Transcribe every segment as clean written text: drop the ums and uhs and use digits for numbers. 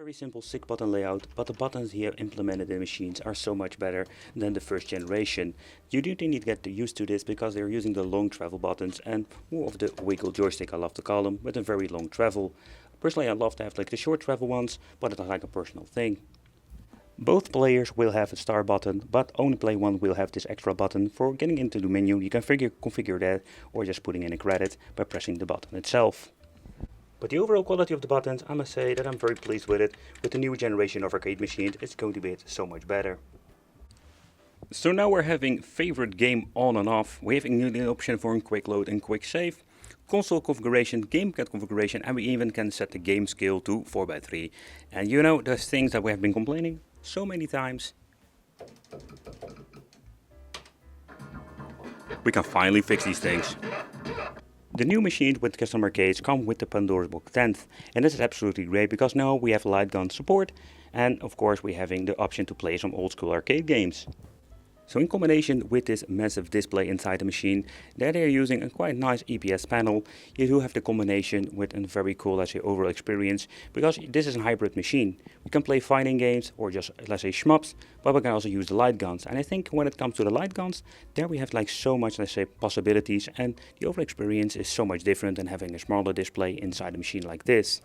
Very simple 6-button layout, but the buttons here implemented in machines are so much better than the first generation. You do need to get used to this because they're using the long travel buttons and more of the wiggle joystick, I love to call them, with a very long travel. Personally, I love to have like the short travel ones, but it's like a personal thing. Both players will have a start button, but only player one will have this extra button for getting into the menu. You can configure that or just putting in a credit by pressing the button itself. But the overall quality of the buttons, I must say that I'm very pleased with it. With the new generation of arcade machines, it's going to be so much better. So now we're having favorite game on and off. We have a new option for a quick load and quick save. Console configuration, gamepad configuration, and we even can set the game scale to 4:3. And you know, those things that we have been complaining so many times. We can finally fix these things. The new machines with custom arcades come with the Pandora's Box 10th, and this is absolutely great because now we have light gun support, and of course we're having the option to play some old school arcade games. So in combination with this massive display inside the machine, there they are using a quite nice EPS panel. You do have the combination with a very cool, let's say, overall experience, because this is a hybrid machine. We can play fighting games or just, let's say, shmups, but we can also use the light guns. And I think when it comes to the light guns, there we have like so much, let's say, possibilities, and the overall experience is so much different than having a smaller display inside a machine like this.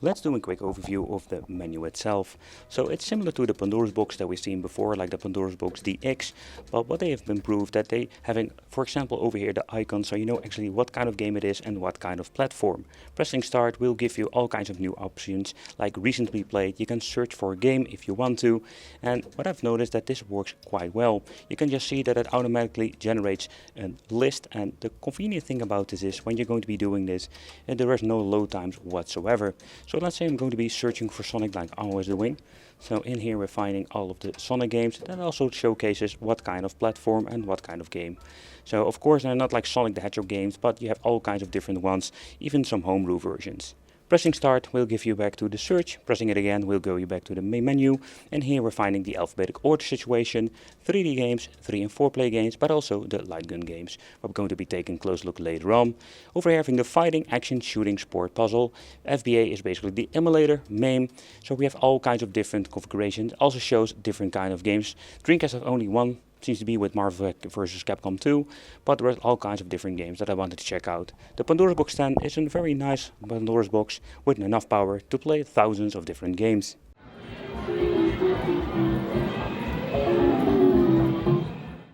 Let's do a quick overview of the menu itself. So it's similar to the Pandora's Box that we've seen before, like the Pandora's Box DX, but what they have improved that they having, for example, over here the icons, so you know actually what kind of game it is and what kind of platform. Pressing start will give you all kinds of new options, like recently played. You can search for a game if you want to, and what I've noticed that this works quite well. You can just see that it automatically generates a list, and the convenient thing about this is when you're going to be doing this, there is no load times whatsoever. So let's say I'm going to be searching for Sonic like I was doing. So in here we're finding all of the Sonic games. That also showcases what kind of platform and what kind of game. So of course they're not like Sonic the Hedgehog games, but you have all kinds of different ones, even some homebrew versions. Pressing start will give you back to the search, pressing it again will go you back to the main menu, and here we're finding the alphabetic order situation, 3D games, 3 and 4 play games, but also the light gun games. We're going to be taking a close look later on. Over here having the fighting, action, shooting, sport, puzzle. FBA is basically the emulator, MAME, so we have all kinds of different configurations. It also shows different kind of games. Dreamcast has only one. Seems to be with Marvel vs. Capcom 2, but there are all kinds of different games that I wanted to check out. The Pandora's Box 10 is a very nice Pandora's Box with enough power to play thousands of different games.